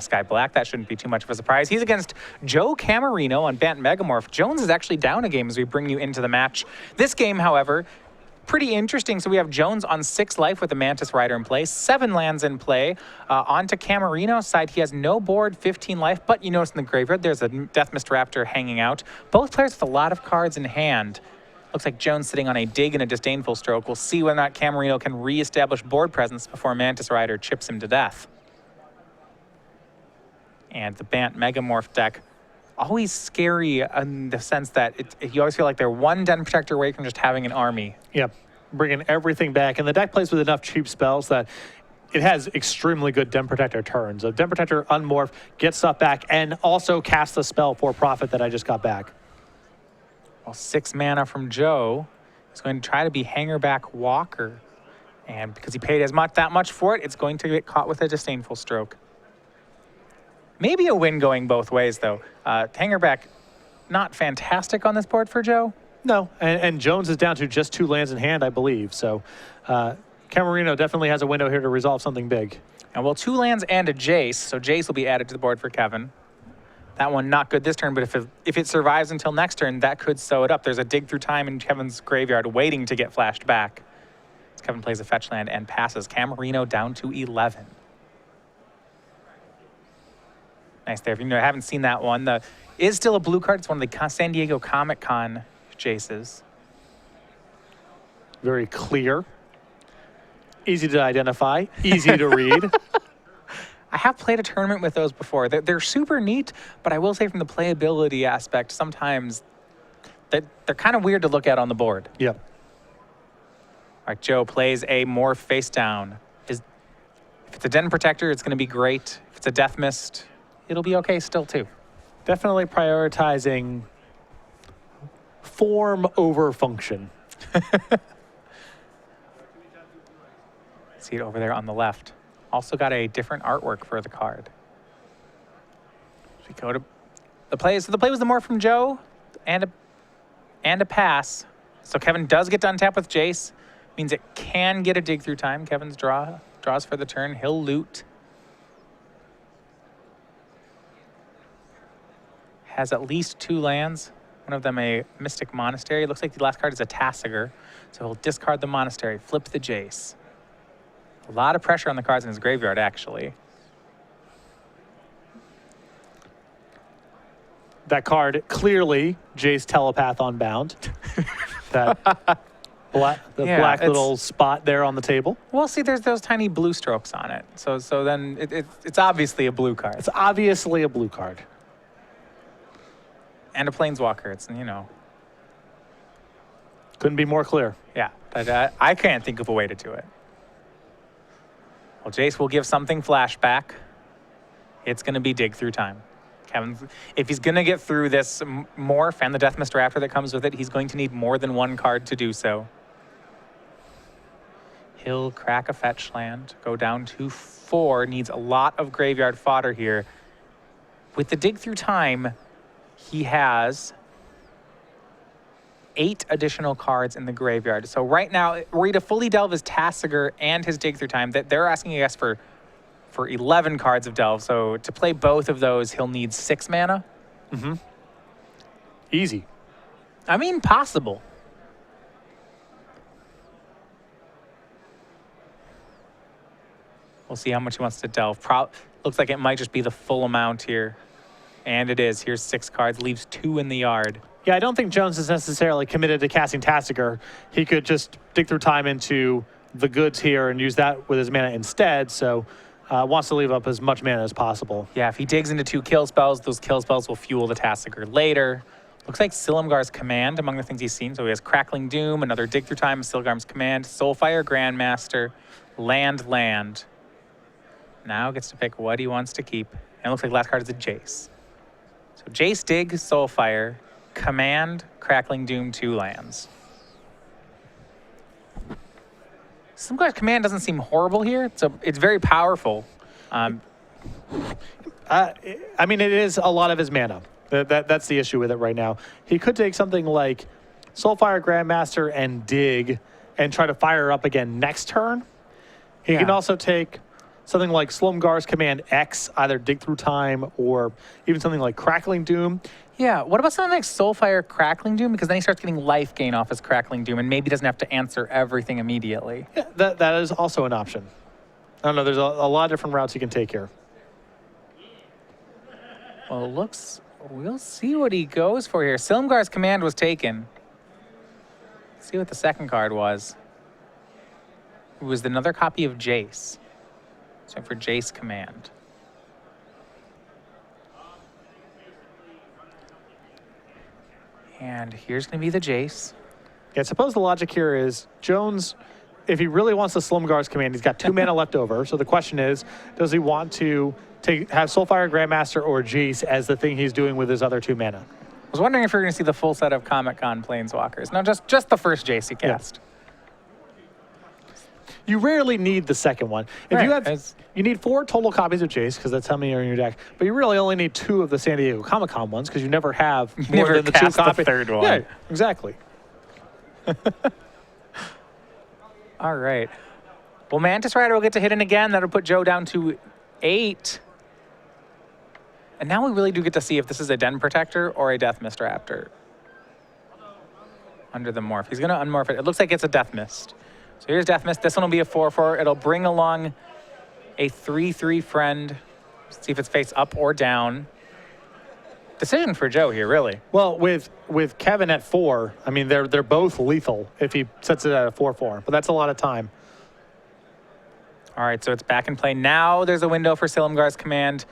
Sky Black. That shouldn't be too much of a surprise. He's against Joe Cammerino on Bant Megamorph. Jones is actually down a game as we bring you into the match. This game, however, pretty interesting. So we have Jones on 6 life with the Mantis Rider in play, 7 lands in play. Onto Cammerino's side, he has no board, 15 life, but you notice in the graveyard there's a Death Mist Raptor hanging out. Both players with a lot of cards in hand. Looks like Jones sitting on a dig and a disdainful stroke. We'll see whether or not Cammerino can re-establish board presence before Mantis Rider chips him to death. And the Bant Megamorph deck, always scary in the sense that you always feel like they're one Den Protector away from just having an army. Yep, bringing everything back. And the deck plays with enough cheap spells that it has extremely good Den Protector turns. A Den Protector unmorph, get stuff back, and also cast the spell for profit that I just got back. Well, 6 mana from Joe is going to try to be Hangerback Walker. And because he paid that much for it, it's going to get caught with a disdainful stroke. Maybe a win going both ways, though. Hangerback, not fantastic on this board for Joe. No, and Jones is down to just 2 lands in hand, I believe. So Cammerino definitely has a window here to resolve something big. And well, 2 lands and a Jace, so Jace will be added to the board for Kevin. That one not good this turn, but if it survives until next turn, that could sew it up. There's a Dig Through Time in Kevin's graveyard waiting to get flashed back. Kevin plays a fetch land and passes Cammerino down to 11. Nice there. If you haven't seen that one, is still a blue card. It's one of the San Diego Comic-Con Jaces. Very clear. Easy to identify. Easy to read. I have played a tournament with those before. They're super neat, but I will say from the playability aspect, sometimes they're kind of weird to look at on the board. Yep. All right, Joe plays a Morph face down. If it's a Den Protector, it's going to be great. If it's a Death Mist, it'll be okay still too. Definitely prioritizing form over function. See it over there on the left. Also got a different artwork for the card. We go to the play. So the play was the Morph from Joe and a pass. So Kevin does get to untap with Jace. Means it can get a Dig Through Time. Kevin's draws for the turn. He'll loot. Has at least 2 lands. One of them a Mystic Monastery. Looks like the last card is a Tassiger. So he'll discard the Monastery, flip the Jace. A lot of pressure on the cards in his graveyard, actually. That card, clearly, Jace Telepath Unbound. That black little spot there on the table. Well, see, there's those tiny blue strokes on it. So then it's obviously a blue card. It's obviously a blue card. And a Planeswalker. It's, Couldn't be more clear. Yeah, but I can't think of a way to do it. Well, Jace will give something flashback. It's going to be Dig Through Time. Kevin, if he's going to get through this Morph and the Death Mist Raptor that comes with it, he's going to need more than 1 card to do so. He'll crack a fetch land, go down to 4, needs a lot of graveyard fodder here. With the Dig Through Time, he has 8 additional cards in the graveyard. So right now, were he to fully delve his Tassiger and his Dig Through Time, they're asking, I guess, for 11 cards of delve. So to play both of those, he'll need 6 mana. Mm-hmm. Easy. I mean, possible. We'll see how much he wants to delve. Looks like it might just be the full amount here. And it is. Here's 6 cards, leaves 2 in the yard. Yeah, I don't think Jones is necessarily committed to casting Tassiger. He could just Dig Through Time into the goods here and use that with his mana instead. So wants to leave up as much mana as possible. Yeah, if he digs into 2 kill spells, those kill spells will fuel the Tassiger later. Looks like Silumgar's Command among the things he's seen. So he has Crackling Doom, another Dig Through Time, Silumgar's Command, Soulfire Grandmaster, Land. Now gets to pick what he wants to keep. And it looks like last card is a Jace. So Jace, Dig, Soulfire, Command, Crackling Doom, 2 lands. Silumgar's Command doesn't seem horrible here. So it's very powerful. I mean, it is a lot of his mana. That's the issue with it right now. He could take something like Soulfire Grandmaster and Dig and try to fire up again next turn. He can also take something like Slumgar's Command X, either Dig Through Time or even something like Crackling Doom. Yeah, what about something like Soulfire Crackling Doom? Because then he starts getting life gain off his Crackling Doom and maybe doesn't have to answer everything immediately. Yeah, that is also an option. I don't know, there's a lot of different routes you can take here. Well, it looks, we'll see what he goes for here. Silumgar's Command was taken. Let's see what the second card was. It was another copy of Jace. So for Jace Command. And here's going to be the Jace. Yeah, I suppose the logic here is Jones, if he really wants the Slumgar's Command, he's got 2 mana left over. So the question is, does he want to have Soulfire Grandmaster or Jace as the thing he's doing with his other 2 mana? I was wondering if you're going to see the full set of Comic-Con Planeswalkers. No, just the first Jace he cast. Yeah. You rarely need the second one. If you need 4 total copies of Jace, because that's how many are in your deck. But you really only need 2 of the San Diego Comic-Con ones, because you never have more than the 2 copies. The third one. Yeah, exactly. All right. Well, Mantis Rider will get to hit in again. That'll put Joe down to 8. And now we really do get to see if this is a Den Protector or a Death Mist Raptor. Under the morph. He's going to unmorph it. It looks like it's a Death Mist. So here's Death Mist. This one will be a 4/4. It'll bring along a 3/3 friend. Let's see if it's face up or down. Decision for Joe here, really. Well, with Kevin at 4, I mean, they're both lethal if he sets it at a 4/4. But that's a lot of time. All right, so it's back in play. Now there's a window for Silumgar's Command.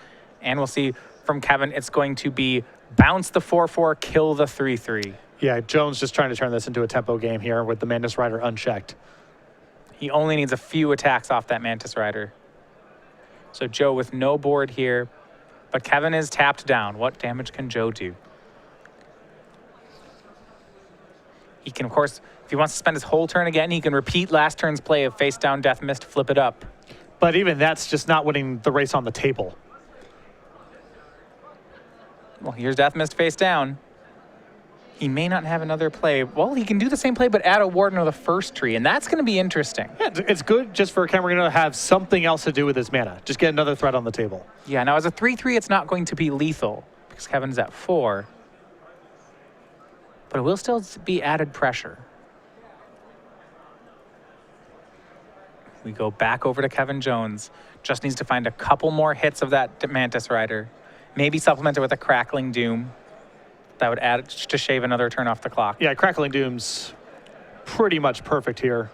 And we'll see from Kevin, it's going to be bounce the 4/4, kill the 3/3. Yeah, Jones just trying to turn this into a tempo game here with the Mantis Rider unchecked. He only needs a few attacks off that Mantis Rider. So Joe with no board here, but Kevin is tapped down. What damage can Joe do? He can, of course, if he wants to spend his whole turn again, he can repeat last turn's play of face down Death Mist, flip it up. But even that's just not winning the race on the table. Well, here's Death Mist face down. He may not have another play. Well, he can do the same play, but add a Warden of the first tree, and that's going to be interesting. Yeah, it's good just for Cammerino to have something else to do with his mana. Just get another threat on the table. Yeah, now as a 3/3, it's not going to be lethal because Kevin's at 4. But it will still be added pressure. We go back over to Kevin Jones. Just needs to find a couple more hits of that Mantis Rider. Maybe supplement it with a Crackling Doom. That would add to shave another turn off the clock. Yeah, Crackling Doom's pretty much perfect here.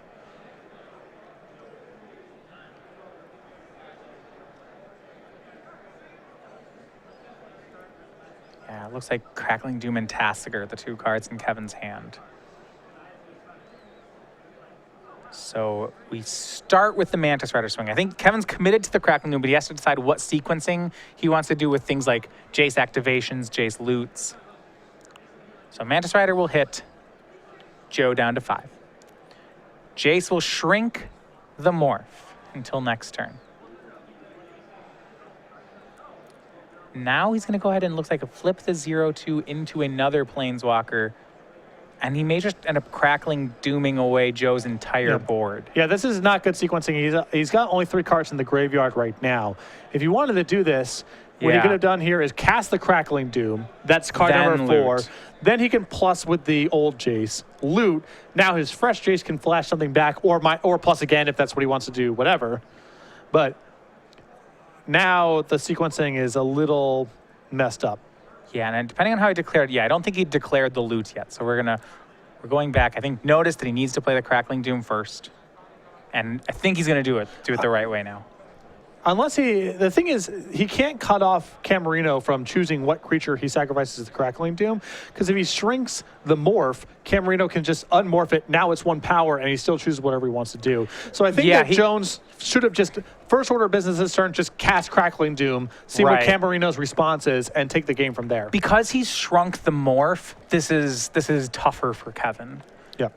Yeah, it looks like Crackling Doom and Tassiger, the 2 cards in Kevin's hand. So we start with the Mantis Rider swing. I think Kevin's committed to the Crackling Doom, but he has to decide what sequencing he wants to do with things like Jace activations, Jace loots. So Mantis Rider will hit Joe down to 5. Jace will shrink the morph until next turn. Now he's going to go ahead and looks like flip the 0/2 into another Planeswalker. And he may just end up Crackling Dooming away Joe's entire board. Yeah, this is not good sequencing. He's got only 3 cards in the graveyard right now. If you wanted to do this, what he could have done here is cast the Crackling Doom. That's card Then number 4. loot. Then he can plus with the old Jace. Loot. Now his fresh Jace can flash something back or plus again if that's what he wants to do, whatever. But now the sequencing is a little messed up. Yeah, and depending on how he declared, I don't think he declared the loot yet. So we're going back. I think notice that he needs to play the Crackling Doom first. And I think he's going to do it the right way now. Unless the thing is, he can't cut off Cammerino from choosing what creature he sacrifices the Crackling Doom, because if he shrinks the morph, Cammerino can just unmorph it. Now it's 1 power, and he still chooses whatever he wants to do. So I think that Jones should have just, first order of business this turn, just cast Crackling Doom, see what Cammerino's response is, and take the game from there. Because he's shrunk the morph, this is tougher for Kevin. Yeah.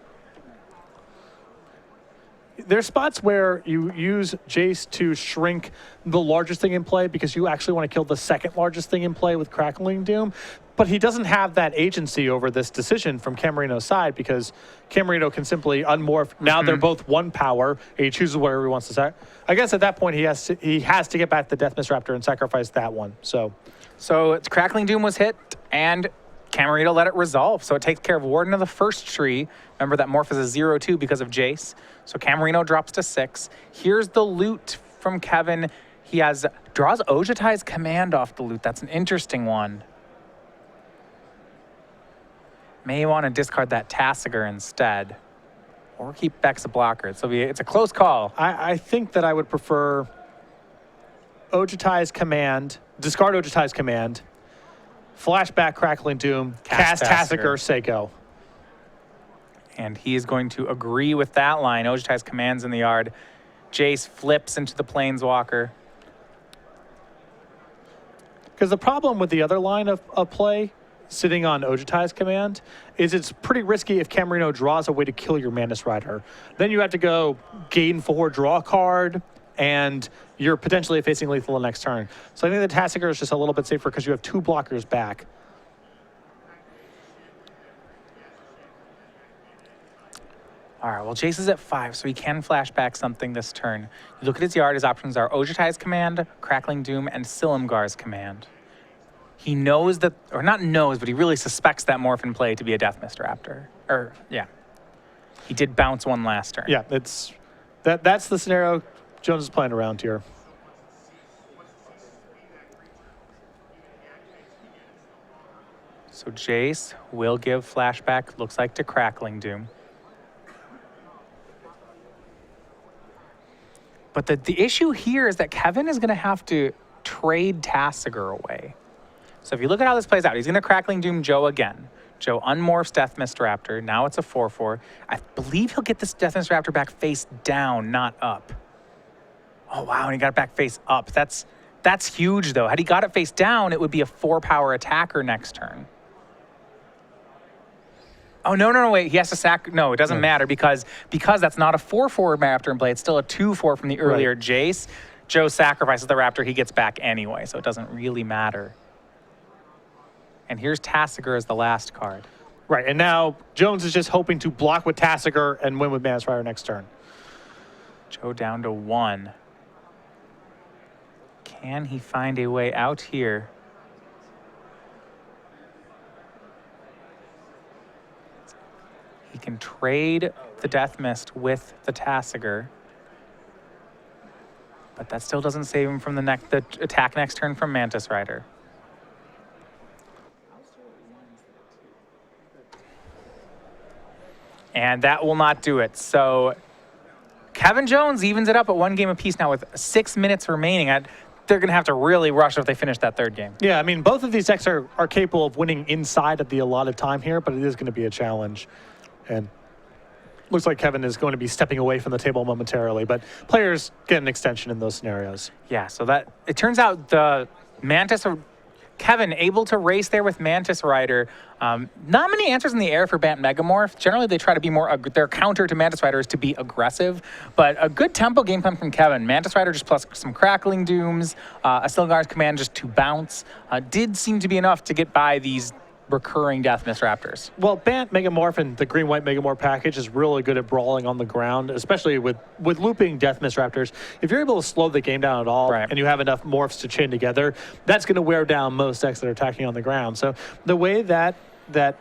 there's spots where you use Jace to shrink the largest thing in play because you actually want to kill the second largest thing in play with Crackling Doom. But he doesn't have that agency over this decision from Cammerino's side because Cammerino can simply unmorph. Now they're both 1 power, and he chooses whatever he wants to sacrifice. I guess at that point he has to get back the Death Mist Raptor and sacrifice that one. So it's Crackling Doom was hit, and Cammerino let it resolve. So it takes care of Warden of the first tree. Remember that morph is a 0-2 because of Jace. So Cammerino drops to 6. Here's the loot from Kevin. He draws Ojutai's Command off the loot. That's an interesting one. May want to discard that Tasigur instead. Or keep Beck's a blocker. It's a close call. I think that I would prefer Ojutai's Command, discard Ojutai's Command, flashback Crackling Doom, cast Tasigur, Seiko. And he is going to agree with that line. Ojutai's Command's in the yard. Jace flips into the Planeswalker. Because the problem with the other line of play, sitting on Ojutai's Command, is it's pretty risky if Cammerino draws a way to kill your Mantis Rider. Then you have to go gain 4, draw a card, and you're potentially facing lethal the next turn. So I think the Tasigur is just a little bit safer because you have 2 blockers back. All right, well, Jace is at 5, so he can flash back something this turn. You look at his yard, his options are Ojutai's Command, Crackling Doom, and Silumgar's Command. He knows that, or not knows, but he really suspects that morph in play to be a Death Mist Raptor. Yeah. He did bounce one last turn. Yeah, that's the scenario Jones is playing around here. So Jace will give flashback, looks like, to Crackling Doom. But the issue here is that Kevin is going to have to trade Tasigur away. So if you look at how this plays out, he's going to Crackling Doom Joe again. Joe unmorphs Death Mist Raptor. Now it's a 4-4. I believe he'll get this Death Mist Raptor back face down, not up. Oh, wow, and he got it back face up. That's huge, though. Had he got it face down, it would be a 4-power attacker next turn. Oh, no, wait. He has to sack. No, it doesn't matter because that's not a 4-4 Raptor in play. It's still a 2-4 from the earlier Jace. Joe sacrifices the Raptor. He gets back anyway, so it doesn't really matter. And here's Tasigur as the last card. Right, and now Jones is just hoping to block with Tasigur and win with Mantis Rider next turn. Joe down to 1. Can he find a way out here? He can trade the Death Mist with the Tasigur. But that still doesn't save him from the attack next turn from Mantis Rider. And that will not do it. So Kevin Jones evens it up at 1 game apiece now with 6 minutes remaining. They're going to have to really rush if they finish that 3rd game. Yeah, I mean, both of these decks are capable of winning inside of the allotted time here, but it is going to be a challenge. And looks like Kevin is going to be stepping away from the table momentarily, but players get an extension in those scenarios. Yeah, so that it turns out the Kevin able to race there with Mantis Rider. Not many answers in the air for Bant Megamorph. Generally, they try to be more, their counter to Mantis Rider is to be aggressive, but a good tempo game plan from Kevin. Mantis Rider just plus some Crackling Dooms, a Silumgar's Command just to bounce. Did seem to be enough to get by these recurring Death Mist Raptors. Well, Bant Megamorph and the green-white Megamorph package is really good at brawling on the ground, especially with looping Death Mist Raptors. If you're able to slow the game down at all, and you have enough morphs to chain together, that's going to wear down most decks that are attacking on the ground. So the way that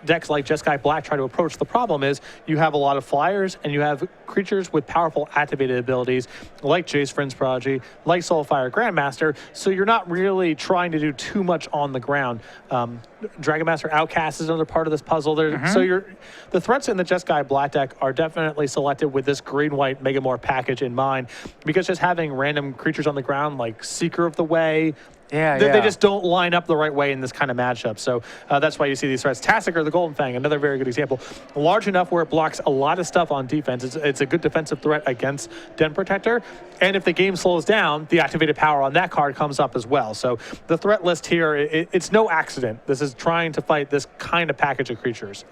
decks like Jeskai Black try to approach the problem is you have a lot of flyers and you have creatures with powerful activated abilities like Jace Friends Prodigy, like Soulfire Grandmaster, so you're not really trying to do too much on the ground. Dragon Master Outcast is another part of this puzzle. So the threats in the Jeskai Black deck are definitely selected with this green-white Megamorph package in mind, because just having random creatures on the ground like Seeker of the Way, they just don't line up the right way in this kind of matchup. So that's why you see these threats. Tasigur, the Golden Fang, another very good example. Large enough where it blocks a lot of stuff on defense. It's a good defensive threat against Den Protector. And if the game slows down, the activated power on that card comes up as well. So the threat list here, it's no accident. This is trying to fight this kind of package of creatures.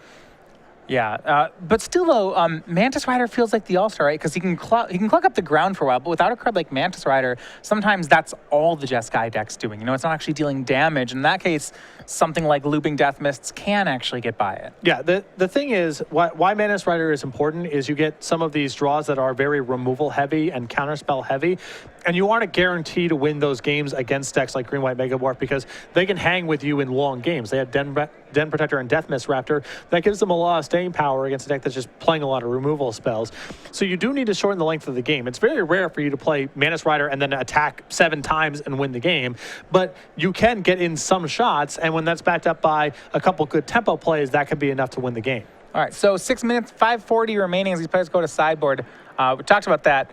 Yeah, but still though, Mantis Rider feels like the all-star, right? Because he can clog up the ground for a while, but without a card like Mantis Rider, sometimes that's all the Jeskai deck's doing. You know, it's not actually dealing damage. In that case, something like Looping Death Mists can actually get by it. Yeah, the thing is, why Mantis Rider is important is you get some of these draws that are very removal heavy and counterspell heavy, and you aren't guaranteed to win those games against decks like Green White Megamorph because they can hang with you in long games. They have Den Protector and Death Mist Raptor. That gives them a lot of staying power against a deck that's just playing a lot of removal spells. So you do need to shorten the length of the game. It's very rare for you to play Mantis Rider and then attack 7 times and win the game, but you can get in some shots, and when that's backed up by a couple good tempo plays, that could be enough to win the game. All right, so 6 minutes, 5:40 remaining as these players go to sideboard. We talked about that.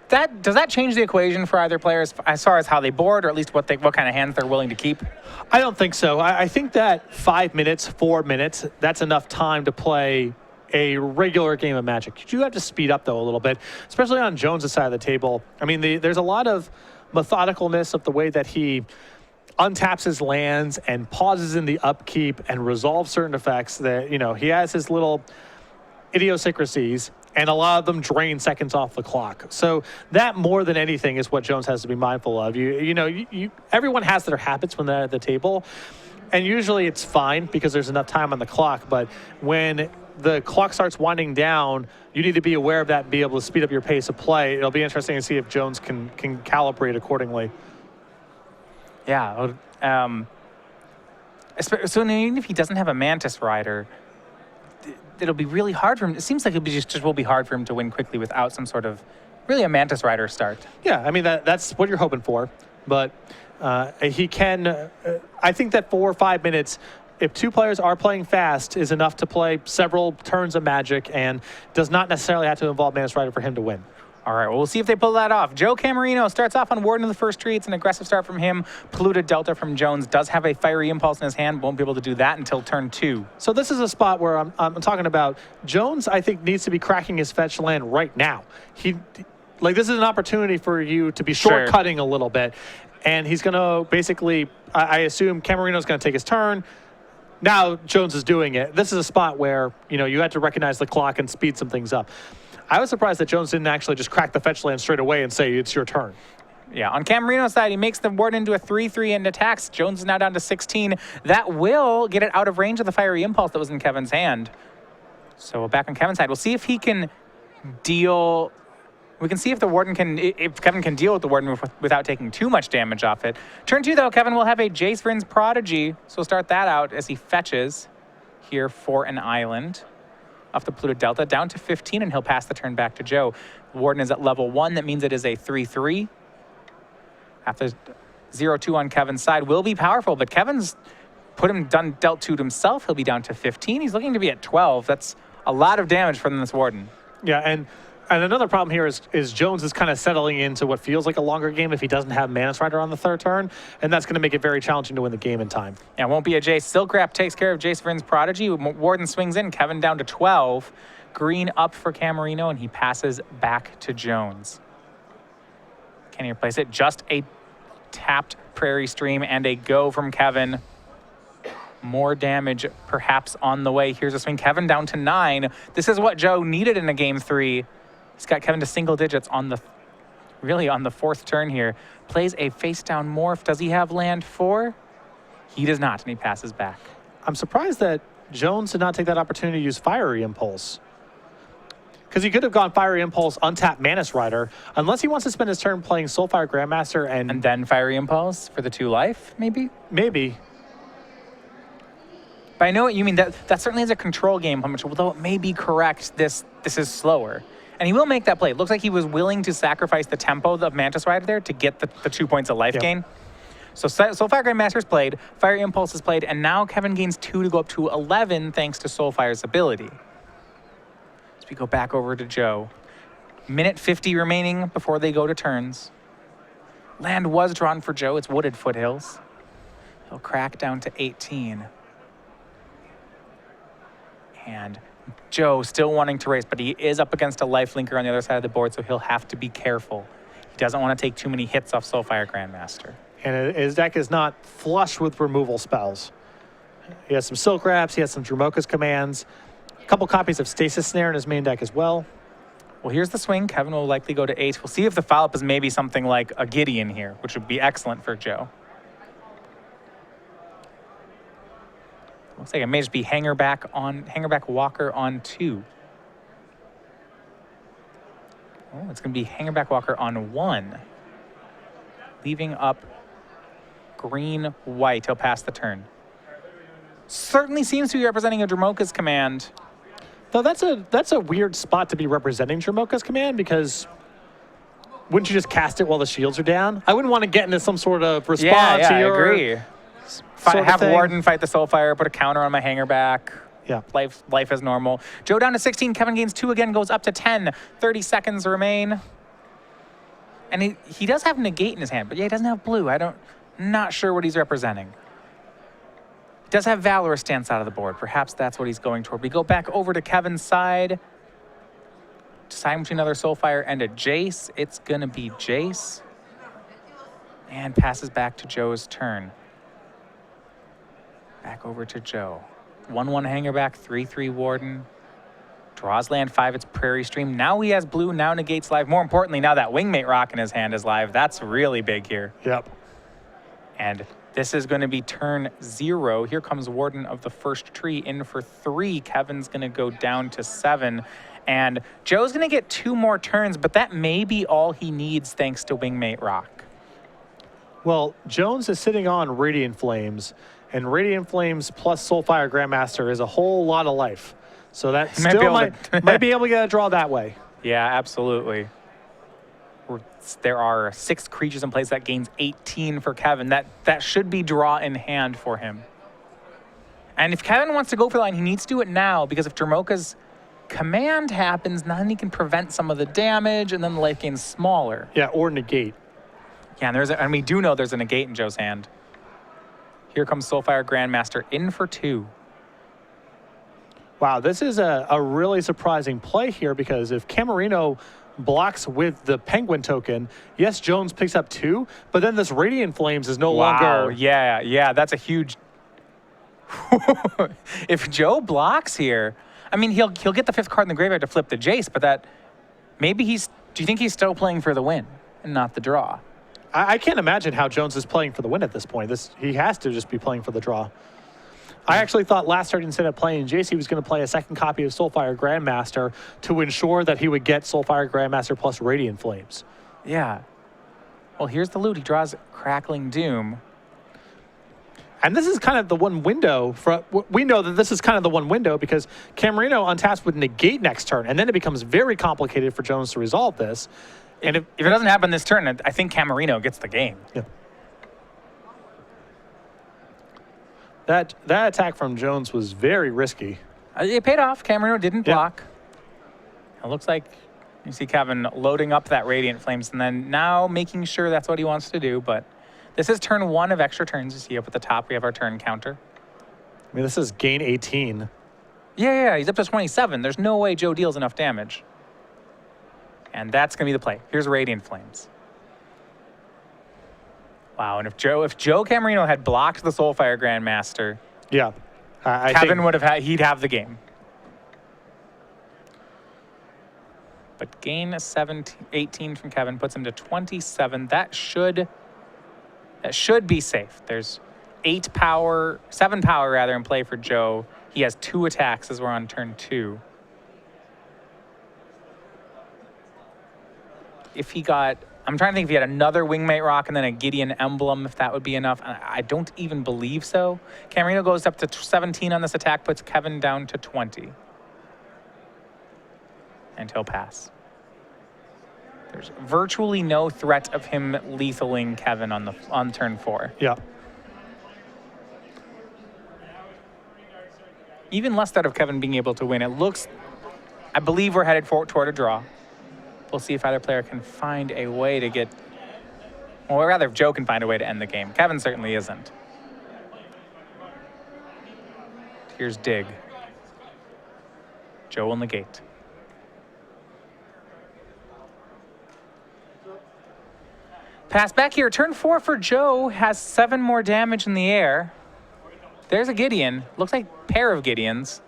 Does that change the equation for either players as far as how they board, or at least what kind of hands they're willing to keep? I don't think so. I think that 5 minutes, 4 minutes, that's enough time to play a regular game of Magic. You do have to speed up, though, a little bit, especially on Jones' side of the table. I mean, there's a lot of methodicalness of the way that he untaps his lands and pauses in the upkeep and resolves certain effects that, you know, he has his little idiosyncrasies, and a lot of them drain seconds off the clock. So that more than anything is what Jones has to be mindful of. Everyone has their habits when they're at the table, and usually it's fine because there's enough time on the clock. But when the clock starts winding down, you need to be aware of that and be able to speed up your pace of play. It'll be interesting to see if Jones can calibrate accordingly. Yeah. So even if he doesn't have a Mantis Rider, it'll be really hard for him. It seems like it will be hard for him to win quickly without some sort of really a Mantis Rider start. Yeah, I mean, that's what you're hoping for. But he can, I think that 4 or 5 minutes, if 2 players are playing fast, is enough to play several turns of Magic and does not necessarily have to involve Mantis Rider for him to win. All right, well, we'll see if they pull that off. Joe Cammerino starts off on Warden of the first tree. It's an aggressive start from him. Polluted Delta from Jones does have a Fiery Impulse in his hand. Won't be able to do that until turn 2. So this is a spot where I'm talking about Jones, I think, needs to be cracking his fetch land right now. This is an opportunity for you to be shortcutting a little bit. And he's going to basically, I assume Cammerino's going to take his turn. Now Jones is doing it. This is a spot where, you had to recognize the clock and speed some things up. I was surprised that Jones didn't actually just crack the fetch land straight away and say, it's your turn. Yeah, on Cammerino's side, he makes the Warden into a 3/3 and attacks. Jones is now down to 16. That will get it out of range of the Fiery Impulse that was in Kevin's hand. So back on Kevin's side, we'll see if he can deal... We can see if if Kevin can deal with the Warden without taking too much damage off it. Turn 2, though, Kevin will have a Jace Vryn's Prodigy. So we'll start that out as he fetches here for an island. Off the Polluted Delta, down to 15, and he'll pass the turn back to Joe. Warden is at level 1. That means it is a 3/3. After 0-2 on Kevin's side will be powerful, but Kevin's dealt 2 to himself. He'll be down to 15. He's looking to be at 12. That's a lot of damage from this Warden. Yeah, and another problem here is Jones is kind of settling into what feels like a longer game if he doesn't have Mantis Rider on the 3rd turn, and that's going to make it very challenging to win the game in time. Yeah, it won't be a Jace. Silk Wrap takes care of Jace Vryn's Prodigy. Warden swings in. Kevin down to 12. Green up for Cammerino, and he passes back to Jones. Can he replace it? Just a tapped Prairie Stream and a go from Kevin. More damage perhaps on the way. Here's a swing. Kevin down to 9. This is what Joe needed in a game 3. He's got Kevin to single digits on the 4th turn here. Plays a face down morph. Does he have land 4? He does not, and he passes back. I'm surprised that Jones did not take that opportunity to use Fiery Impulse. Because he could have gone Fiery Impulse, untap Mantis Rider, unless he wants to spend his turn playing Soulfire Grandmaster and then Fiery Impulse for the 2 life, maybe? Maybe. But I know what you mean. That certainly is a control game, although it may be correct, this is slower. And he will make that play. It looks like he was willing to sacrifice the tempo of Mantis Rider there to get the 2 points of life gain. So Soulfire Grandmaster's played, Fiery Impulse is played, and now Kevin gains 2 to go up to 11 thanks to Soulfire's ability. As we go back over to Joe. Minute 50 remaining before they go to turns. Land was drawn for Joe. It's Wooded Foothills. He'll crack down to 18. And Joe still wanting to race, but he is up against a lifelinker on the other side of the board, so he'll have to be careful. He doesn't want to take too many hits off Soulfire Grandmaster. And his deck is not flush with removal spells. He has some Silk Wraps, he has some Dromoka's Commands. A couple copies of Stasis Snare in his main deck as well. Well, here's the swing. Kevin will likely go to 8. We'll see if the follow-up is maybe something like a Gideon here, which would be excellent for Joe. Looks like it may just be Hangerback Walker on 2. Oh, it's going to be Hangerback Walker on 1. Leaving up green-white. He'll pass the turn. Certainly seems to be representing a Dromoka's command. Though that's a weird spot to be representing Dromoka's command, because wouldn't you just cast it while the shields are down? I wouldn't want to get into some sort of response. Yeah, here. I agree. Have Warden fight the Soulfire, put a counter on my Hangerback. Yeah. Life as normal. Joe down to 16. Kevin gains 2 again, goes up to 10. 30 seconds remain. And he does have Negate in his hand, but yeah, he doesn't have blue. Not sure what he's representing. He does have Valorous stance out of the board. Perhaps that's what he's going toward. We go back over to Kevin's side. Deciding between another Soulfire and a Jace. It's going to be Jace. And passes back to Joe's turn. Back over to Joe. 1-1 Hangerback, 3-3 Warden. Draws land 5, it's Prairie Stream. Now he has blue, now Negates live. More importantly, now that Wingmate Rock in his hand is live. That's really big here. Yep. And this is going to be turn 0. Here comes Warden of the First Tree in for 3. Kevin's going to go down to 7. And Joe's going to get 2 more turns, but that may be all he needs thanks to Wingmate Rock. Well, Jones is sitting on Radiant Flames, and Radiant Flames plus Soulfire Grandmaster is a whole lot of life. So that still might be able to get a draw that way. Yeah, absolutely. There are 6 creatures in place. That gains 18 for Kevin. That should be draw in hand for him. And if Kevin wants to go for the line, he needs to do it now, because if Dromoka's command happens, then he can prevent some of the damage, and then the life gain's smaller. Yeah, or negate. Yeah, and we do know there's a negate in Joe's hand. Here comes Soulfire Grandmaster in for 2. Wow, this is a really surprising play here, because if Cammerino blocks with the Penguin token, yes, Jones picks up 2, but then this Radiant Flames is no longer... Yeah, that's a huge... If Joe blocks here, I mean, he'll get the 5th card in the graveyard to flip the Jace, but that... Maybe do you think he's still playing for the win and not the draw? I can't imagine how Jones is playing for the win at this point. He has to just be playing for the draw. I actually thought last start, instead of playing Jace, he was going to play a 2nd copy of Soulfire Grandmaster to ensure that he would get Soulfire Grandmaster plus Radiant Flames. Yeah. Well, here's the loot. He draws Crackling Doom. And this is kind of the one window. We know that this is kind of the one window, because Cammerino untaps with Negate next turn, and then it becomes very complicated for Jones to resolve this. And if it doesn't happen this turn, I think Cammerino gets the game. Yeah. That attack from Jones was very risky. It paid off. Cammerino didn't block. It looks like you see Kevin loading up that Radiant Flames, and then now making sure that's what he wants to do. But this is turn 1 of extra turns. You see up at the top, we have our turn counter. I mean, this is gain 18. Yeah, he's up to 27. There's no way Joe deals enough damage. And that's going to be the play. Here's Radiant Flames. Wow, and if Joe Cammerino had blocked the Soulfire Grandmaster, yeah, Kevin would have he'd have the game. But gain 18 from Kevin puts him to 27. That should be safe. There's 7 power rather in play for Joe. He has 2 attacks as we're on turn 2. If he got, I'm trying to think if he had another Wingmate Rock and then a Gideon Emblem, if that would be enough. I don't even believe so. Cammerino goes up to 17 on this attack, puts Kevin down to 20. And he'll pass. There's virtually no threat of him lethaling Kevin on turn 4. Yeah. Even less threat of Kevin being able to win. It looks, I believe we're headed toward a draw. We'll see if either player can find a way to get, or rather if Joe can find a way to end the game. Kevin certainly isn't. Here's Dig. Joe will negate. Pass back here. Turn 4 for Joe has 7 more damage in the air. There's a Gideon. Looks like a pair of Gideons.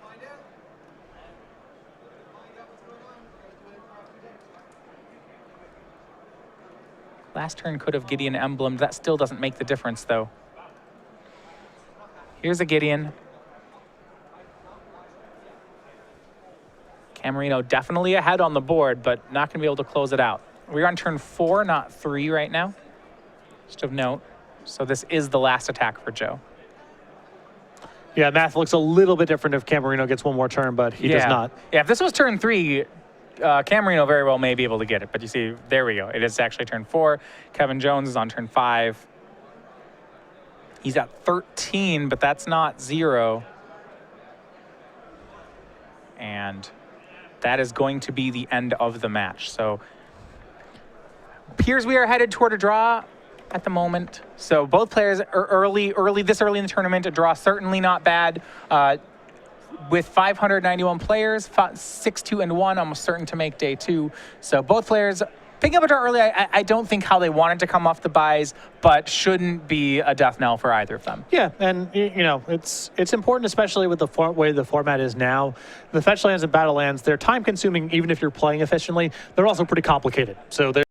Last turn could have Gideon emblemed. That still doesn't make the difference, though. Here's a Gideon. Cammerino definitely ahead on the board, but not going to be able to close it out. We're on turn 4, not 3 right now. Just of note. So this is the last attack for Joe. Yeah, math looks a little bit different if Cammerino gets one more turn, but he does not. Yeah, if this was turn 3, Cammerino very well may be able to get it. But you see, there we go. It is actually turn 4. Kevin Jones is on turn 5. He's at 13, but that's not 0. And that is going to be the end of the match. So appears we are headed toward a draw at the moment. So both players are this early in the tournament. A draw certainly not bad. With 591 players, 6-2-1, almost certain to make day 2. So both players picking up a draw early. I don't think how they wanted to come off the buys, but shouldn't be a death knell for either of them. Yeah, and you know, it's important, especially with the way the format is now. The fetch lands and battle lands, they're time consuming even if you're playing efficiently. They're also pretty complicated. So they're